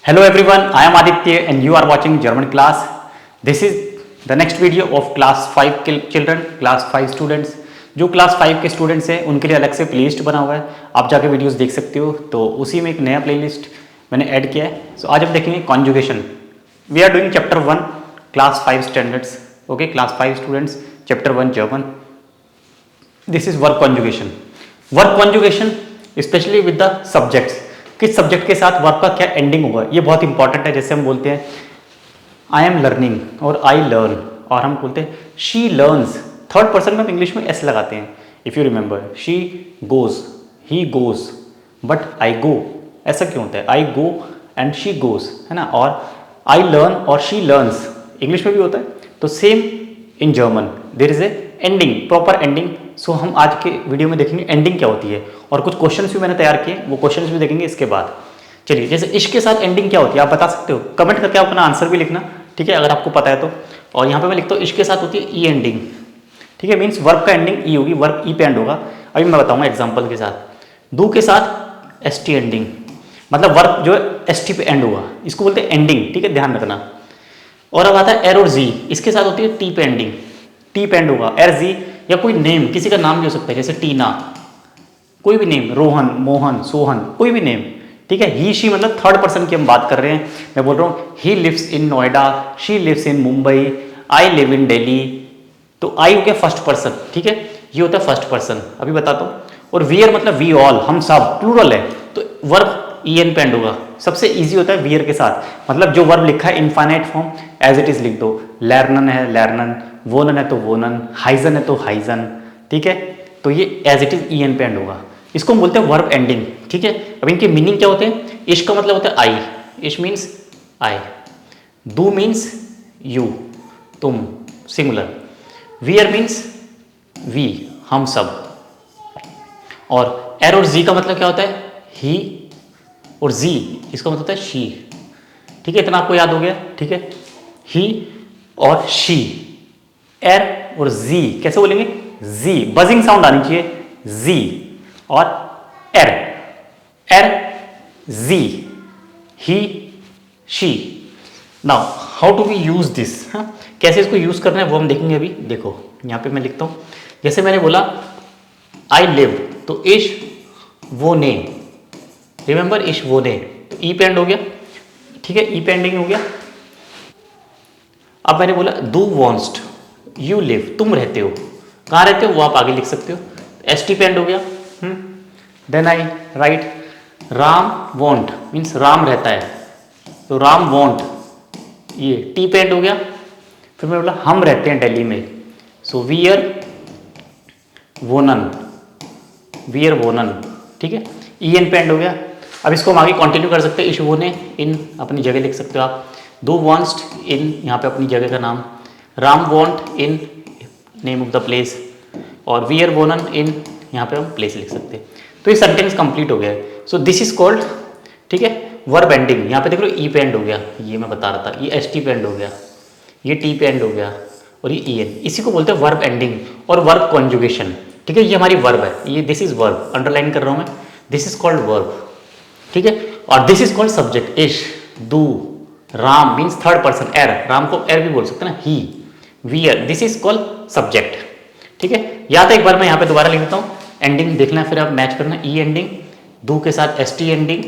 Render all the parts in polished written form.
Hello everyone, I am Aditya and you are watching German class. This is the next video of class 5 children, class 5 students. जो class 5 के students हैं उनके लिए अलग से playlist बना हुआ है, आप जाके वीडियोस देख सकते हो। तो उसी में एक नया प्लेलिस्ट मैंने ऐड किया है। सो आज हम देखेंगे conjugation. We are doing chapter 1 class 5 standards. Okay, class 5 students, chapter 1 German. This is verb conjugation. Verb conjugation specially with the subjects, किस सब्जेक्ट के साथ वर्ब का क्या एंडिंग होगा, ये बहुत इंपॉर्टेंट है। जैसे हम बोलते हैं आई एम लर्निंग और आई लर्न, और हम बोलते हैं शी लर्न्स। थर्ड पर्सन में हम इंग्लिश में एस लगाते हैं। If you remember, she goes, he goes, but I go. ऐसा क्यों होता है? I go and she goes, है ना। और आई लर्न और शी लर्न्स इंग्लिश में भी होता है। तो same in German there is a ending, proper ending. So हम आज के वीडियो में देखेंगे एंडिंग क्या होती है, और कुछ क्वेश्चंस भी मैंने तैयार किए, वो क्वेश्चंस भी देखेंगे इसके बाद। चलिए, जैसे इश्क के साथ एंडिंग क्या होती है आप बता सकते हो? कमेंट करके अपना आंसर भी लिखना, ठीक है, अगर आपको पता है तो। और यहाँ पे मैं लिखता हूँ इश्क के साथ होती है ई एंडिंग, ठीक है। मीन्स वर्ब का एंडिंग ई होगी, वर्ब ई पे एंड होगा। अभी मैं बताऊँगा एग्जाम्पल के साथ। दू के साथ एस टी एंडिंग, मतलब वर्ब जो है एस टी पे एंड होगा, इसको बोलते हैं एंडिंग, ठीक है, ध्यान रखना। और अब आता है एर और जी, इसके साथ होती है टी पे एंडिंग, टी पे एंड होगा। एर जी या कोई नेम, किसी का नाम भी हो सकता है, जैसे टीना, कोई भी नेम, रोहन, मोहन, सोहन, कोई भी नेम, ठीक है। ही शी मतलब थर्ड पर्सन की हम बात कर रहे हैं। मैं बोल रहा हूँ he lives in Noida, she lives in Mumbai, I live in Delhi. तो आई हो गया फर्स्ट पर्सन, ठीक है, ये होता है फर्स्ट पर्सन। अभी बताता हूँ। और वियर मतलब वी ऑल, हम सब, प्लूरल है, तो वर्ब ई एन पे एंड होगा। सबसे इजी होता है वियर के साथ, मतलब जो वर्ब लिखा है infinite form as it is लिख दो। लर्नन है लर्नन, वोनन है तो वोनन, हाइजन है तो हाइजन, ठीक है। तो ये as it is E N पे एंड होगा। इसको हम बोलते हैं वर्ब एंडिंग, ठीक है। अब इनके मीनिंग क्या होते हैं? इश्क का मतलब होता है आई, इश मीन्स आई। दू मीन्स यू, तुम, सिंगुलर। वियर मीन्स वी, हम सब। और एर और जी का मतलब क्या होता है? ही और जी, इसका मतलब होता है शी, ठीक है। इतना आपको याद हो गया, ठीक है। ही और शी, एर और जी कैसे बोलेंगे? जी, बजिंग साउंड आनी चाहिए, जी और एर, एर जी, he she. Now how to we use this, कैसे इसको यूज करना है वो हम देखेंगे अभी। देखो यहां पे मैं लिखता हूं, जैसे मैंने बोला आई लिव, तो इश वो ने, रिमेंबर इश वो ने, तो ई पे एंड हो गया, ठीक है, ई पे एंडिंग हो गया। अब मैंने बोला डू वॉन्ट्स यू लिव, तुम रहते हो, कहाँ रहते हो वो आप आगे लिख सकते हो, एस टी पे एंड हो गया। देन आई राइट राम वॉन्ट, मीन्स राम रहता है, तो राम वॉन्ट, ये टी पे एंड हो गया। फिर मैं बोला हम रहते हैं दिल्ली में, सो वियर वोनन, वियर वोनन, ठीक है, ई एन पे एंड हो गया। अब इसको हम आगे कंटिन्यू कर सकते हैं। इश वो ने इन अपनी जगह लिख सकते हो आप, दो वॉन्ट्स इन यहाँ पे अपनी जगह का नाम, Ram want in name of the place, और वियर वोनन इन यहाँ पे हम प्लेस लिख सकते हैं। तो ये सेंटेंस कंप्लीट हो गया है। सो दिस इज कॉल्ड, ठीक है, वर्ब एंडिंग। यहाँ पे देख लो ई पे एंड हो गया, ये मैं बता रहा था, ये एस टी पे एंड हो गया, ये टी पे एंड हो गया, और ये ई एन, इसी को बोलते हैं वर्ब एंडिंग और वर्ब कॉन्जुगेशन, ठीक है। ये हमारी वर्ब है, ये दिस इज वर्ब, अंडरलाइन कर रहा हूँ मैं, दिस इज कॉल्ड वर्ब, ठीक है। और दिस इज कॉल्ड सब्जेक्ट, इश, दू, राम मीन्स थर्ड पर्सन, एर, राम को एर भी बोल सकते हैं ना, he, we're, this is called subject, ठीक है। या तो एक बार मैं यहाँ पे दोबारा लिख देता हूँ, एंडिंग देखना, फिर आप मैच करना, ई एंडिंग, दू के साथ एस टी एंडिंग,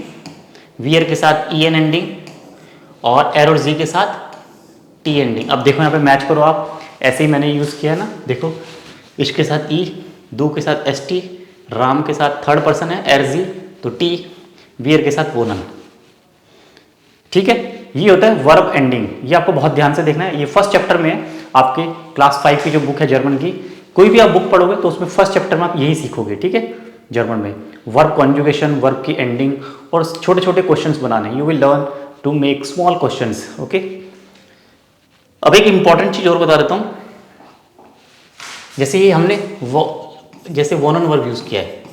वियर के साथ ई एन एंडिंग, और एर और जी के साथ टी एंडिंग। अब देखो यहाँ पे मैच करो आप, ऐसे ही मैंने यूज किया है ना, देखो इश के साथ ई, दू के साथ एस टी, राम के साथ थर्ड पर्सन है एर जी, तो टी, वियर के साथ वोनन, ठीक है। ये होता है वर्ब एंडिंग। ये आपको बहुत ध्यान से देखना है, ये फर्स्ट चैप्टर में है आपके क्लास 5 की जो बुक है जर्मन की। कोई भी आप बुक पढ़ोगे तो उसमें फर्स्ट चैप्टर में आप यही सीखोगे, ठीक है, जर्मन में वर्ब कॉन्जुगेशन, वर्ब की एंडिंग, और छोटे छोटे क्वेश्चंस बनाने। You will learn to make small questions, okay. अब एक इंपॉर्टेंट चीज और बता देता हूँ, जैसे ये हमने जैसे वोनन वर्ब यूज किया है,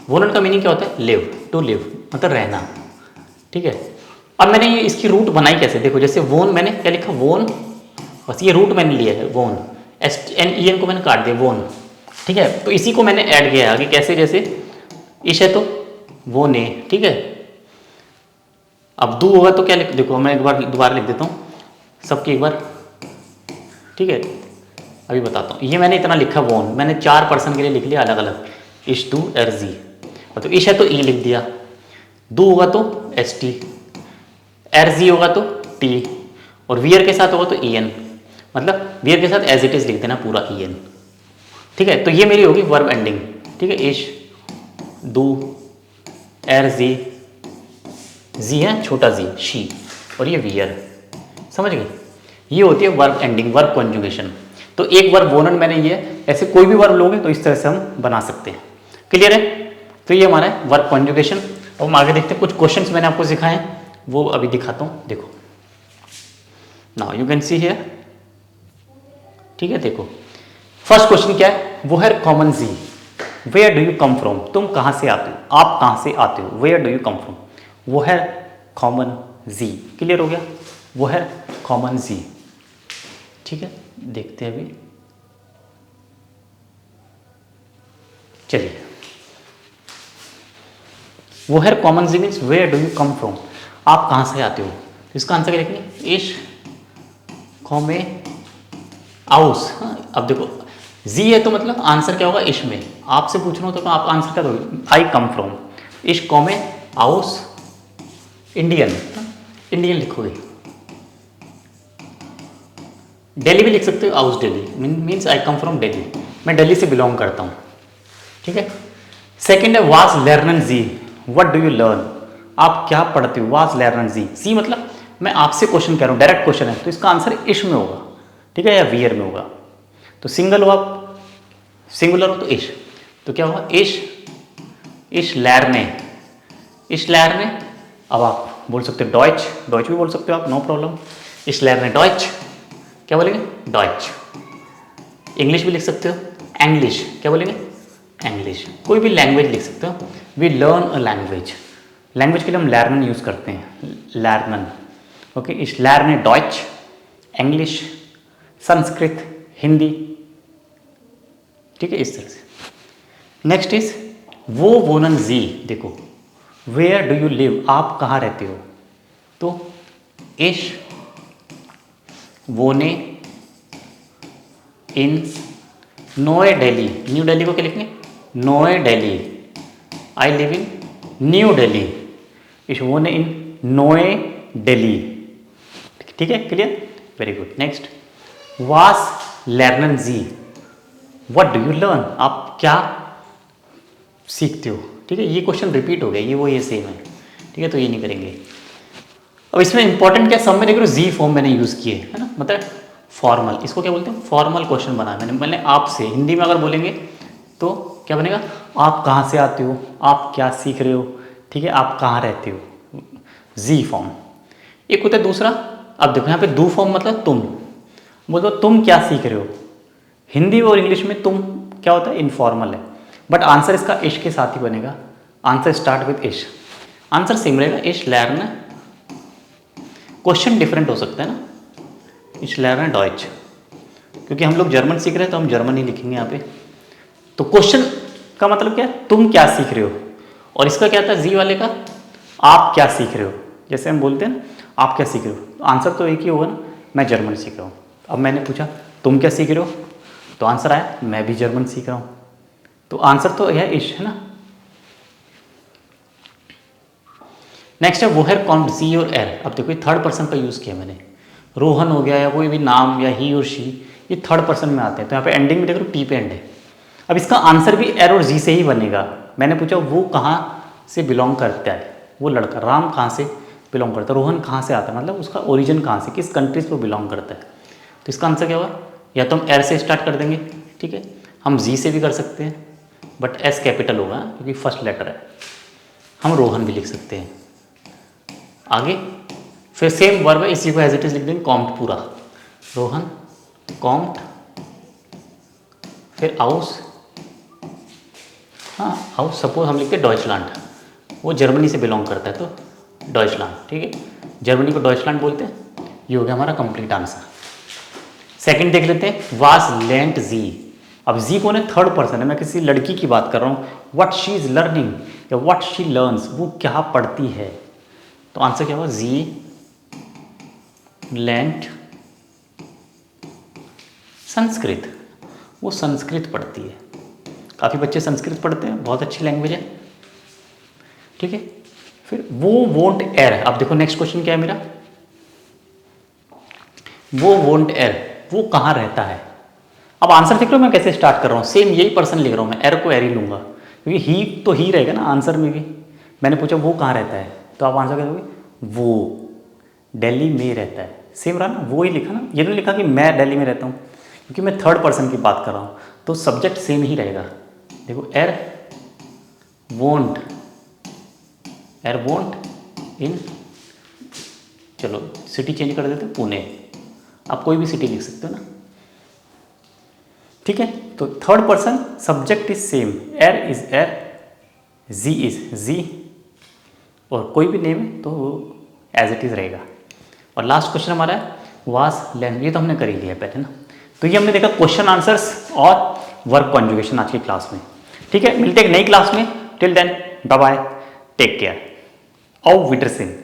वोनन का मीनिंग क्या होता है? लिव, टू लिव मतलब रहना, ठीक है। अब मैंने ये इसकी रूट बनाई कैसे, देखो जैसे वोन, मैंने क्या लिखा, वोन, बस ये रूट मैंने लिया है, वोन, एस एन ई एन को मैंने काट दिया, वोन, ठीक है। तो इसी को मैंने ऐड किया आगे, कैसे, जैसे इश है तो वो ने, ठीक है, अब दू होगा तो क्या लिख, देखो मैं एक बार दोबारा लिख देता हूँ सबकी एक बार, ठीक है। अभी बताता हूँ, ये मैंने इतना लिखा वोन, मैंने 4 पर्सन के लिए लिख लिया अलग अलग, इश दू एर जी। तो इश है तो ई लिख दिया, दू होगा तो एस टी, एर जी होगा तो टी, और वियर के साथ होगा तो ई एन, मतलब वियर के साथ एज इट इज लिख देना पूरा ई एन, ठीक है। तो ये मेरी होगी वर्ब एंडिंग, ठीक है। इश, दू, एर जी है छोटा जी, शी, और ये वियर, समझ गए। ये होती है वर्ब एंडिंग, वर्ब कॉन्जुगेशन। तो एक वर्ब वोनन मैंने ये, ऐसे कोई भी वर्ब लोगे तो इस तरह से हम बना सकते हैं। क्लियर है। तो ये हमारा है वर्ब कॉन्जुगेशन। और हम आगे देखते हैं, कुछ क्वेश्चंस मैंने आपको सिखाए हैं वो अभी दिखाता हूँ, देखो। Now you can see here, ठीक है। देखो फर्स्ट क्वेश्चन क्या है, वो है कॉमन जी, where do you come from, तुम कहाँ से आते हो, आप कहाँ से आते हो, where do you come from, वो है कॉमन जी। क्लियर हो गया, वो है कॉमन जी, ठीक है। देखते हैं अभी, चलिए। वो है कॉमन जी means where do you come from, आप कहाँ से आते हो। तो इसका आंसर क्या लिखेंगे, इश कॉमे आउस। अब देखो जी है तो मतलब आंसर क्या होगा इश में, आपसे पूछना हो तो आप आंसर क्या दोगे, आई कम फ्रॉम इश कॉमे आउस इंडियन, इंडियन लिखोगे। दिल्ली भी लिख सकते हो, आउस Delhi means I come from Delhi, मैं दिल्ली से बिलोंग करता हूँ, ठीक है। सेकेंड है वास लर्नन जी, व्हाट डू यू लर्न, आप क्या पढ़ते हो, वास लर्नन जी। सी मतलब मैं आपसे क्वेश्चन कर रहा हूँ, डायरेक्ट क्वेश्चन है, तो इसका आंसर इश में होगा, ठीक है, या वियर में होगा। तो सिंगल हो आप, सिंगुलर हो तो इश, तो क्या होगा इश लर्ने, इश लर्ने। अब आप बोल सकते हो डॉइच, डॉइच भी बोल सकते हो आप, नो प्रॉब्लम। इश लर्ने डॉइच, क्या बोलेंगे डॉइच। इंग्लिश भी लिख सकते हो, एंग्लिश, क्या बोलेंगे एंग्लिश। कोई भी लैंग्वेज लिख सकते हो, we learn a language, language के लिए हम लर्नन यूज करते हैं, लर्नन, ओके। इस लर्ने डॉइच, इंग्लिश, संस्कृत, हिंदी, ठीक है, इस तरह से। नेक्स्ट इज वो वोनन जी, देखो वेयर डू यू लिव, आप कहाँ रहते हो, तो इश वोने इन नोए दिल्ली, न्यू दिल्ली को क्या लिखेंगे नोए दिल्ली, आई लिव इन न्यू दिल्ली, इश वोने इन नोए दिल्ली, ठीक है, क्लियर, वेरी गुड। नेक्स्ट वास लर्नन जी, व्हाट डू यू लर्न, आप क्या सीखते हो, ठीक है। ये क्वेश्चन रिपीट हो गया, ये वो ये सेम है, ठीक है, तो ये नहीं करेंगे। अब इसमें इंपॉर्टेंट क्या, सब में देख रहे हो जी फॉर्म मैंने यूज़ किए है ना, मतलब फॉर्मल, इसको क्या बोलते हैं फॉर्मल क्वेश्चन बना मैंने आपसे। हिंदी में अगर बोलेंगे तो क्या बनेगा, आप कहाँ से आते हो, आप क्या सीख रहे हो, ठीक है, आप कहाँ रहते हो, जी फॉर्म। एक होता है दूसरा, अब देखो यहाँ पे दू फॉर्म मतलब तुम, बोलो तुम क्या सीख रहे हो। हिंदी और इंग्लिश में तुम क्या होता है इनफॉर्मल है, बट आंसर इसका इश के साथ ही बनेगा, आंसर स्टार्ट विद इश, आंसर सेम रहेगा, इश लर्न। क्वेश्चन डिफरेंट हो सकता है ना, इश लर्न डॉइच, क्योंकि हम लोग जर्मन सीख रहे हैं तो हम जर्मन ही लिखेंगे यहाँ पे। तो क्वेश्चन का मतलब क्या है, तुम क्या सीख रहे हो, और इसका क्या था जी वाले का, आप क्या सीख रहे हो। जैसे हम बोलते हैं ना आप क्या सीख रहे हो, तो आंसर तो एक ही होगा ना, मैं जर्मन सीख रहा हूँ। अब मैंने पूछा तुम क्या सीख रहे हो, तो आंसर आया मैं भी जर्मन सीख रहा हूँ, तो आंसर तो यह इश है ना। नेक्स्ट है वो है कॉन्ट सी और एर। अब देखो ये थर्ड पर्सन का यूज़ किया मैंने, रोहन हो गया या कोई भी नाम या ही और शी, ये थर्ड पर्सन में आते हैं, तो यहाँ पे एंडिंग में देख रहे हो टी पे एंड है। अब इसका आंसर भी एर और जी से ही बनेगा। मैंने पूछा वो कहाँ से बिलोंग करता है, वो लड़का राम कहाँ से बिलोंग करता है, रोहन कहाँ से आता है, मतलब उसका ओरिजिन कहाँ से, किस कंट्री से वो बिलोंग करता है। तो इसका आंसर क्या होगा, या तो हम एर से स्टार्ट कर देंगे, ठीक है, हम जी से भी कर सकते हैं, बट एस कैपिटल होगा क्योंकि फर्स्ट लेटर है। हम रोहन भी लिख सकते हैं। आगे फिर सेम वर्ब है, इसी को एज इट इज लिख देंगे कॉम्ट पूरा, रोहन कॉम्ट, फिर आउस, हाँ आउस, सपोज हम लिखते हैं डॉइचलैंड, वो जर्मनी से बिलोंग करता है तो डॉइचलैंड, ठीक है, जर्मनी को डॉइचलैंड बोलते हैं। ये हो गया हमारा कंप्लीट आंसर। सेकंड देख लेते हैं, वास लेंट जी। अब जी कौन है, थर्ड पर्सन है, मैं किसी लड़की की बात कर रहा हूँ। व्हाट शी इज लर्निंग या व्हाट शी लर्न्स, वो क्या पढ़ती है, तो आंसर क्या होगा, जी लैंड संस्कृत। वो संस्कृत पढ़ती है। काफ़ी बच्चे संस्कृत पढ़ते हैं, बहुत अच्छी लैंग्वेज है। ठीक है, फिर वो वोंट एर। अब देखो नेक्स्ट क्वेश्चन क्या है मेरा, वो वोंट एर, वो कहाँ रहता है। अब आंसर देख लो मैं कैसे स्टार्ट कर रहा हूँ, सेम यही पर्सन लिख रहा हूँ मैं, एर को एर ही लूंगा क्योंकि ही तो ही रहेगा ना आंसर में भी। मैंने पूछा वो कहाँ रहता है, तो आप आंसर क्या दोगे, वो दिल्ली में रहता है। सेम रहा ना, वो ही लिखा ना, ये नहीं लिखा कि मैं दिल्ली में रहता हूँ, क्योंकि मैं थर्ड पर्सन की बात कर रहा हूँ, तो सब्जेक्ट सेम ही रहेगा। देखो एर वोंट, एर वोंट इन, चलो सिटी चेंज कर देते पुणे, आप कोई भी सिटी लिख सकते हो ना। ठीक है, तो third person subject is same, एर इज एर, जी इज जी, और कोई भी नेम है तो वो एज इट इज रहेगा। और लास्ट क्वेश्चन हमारा है वास लैंड, ये तो हमने कर ही लिया पहले ना। तो ये हमने देखा क्वेश्चन आंसर्स और वर्ब कॉन्जुगेशन आज की क्लास में। ठीक है, मिलते हैं एक नई क्लास में। Till then bye bye, take care, ऑफ विडरसिन।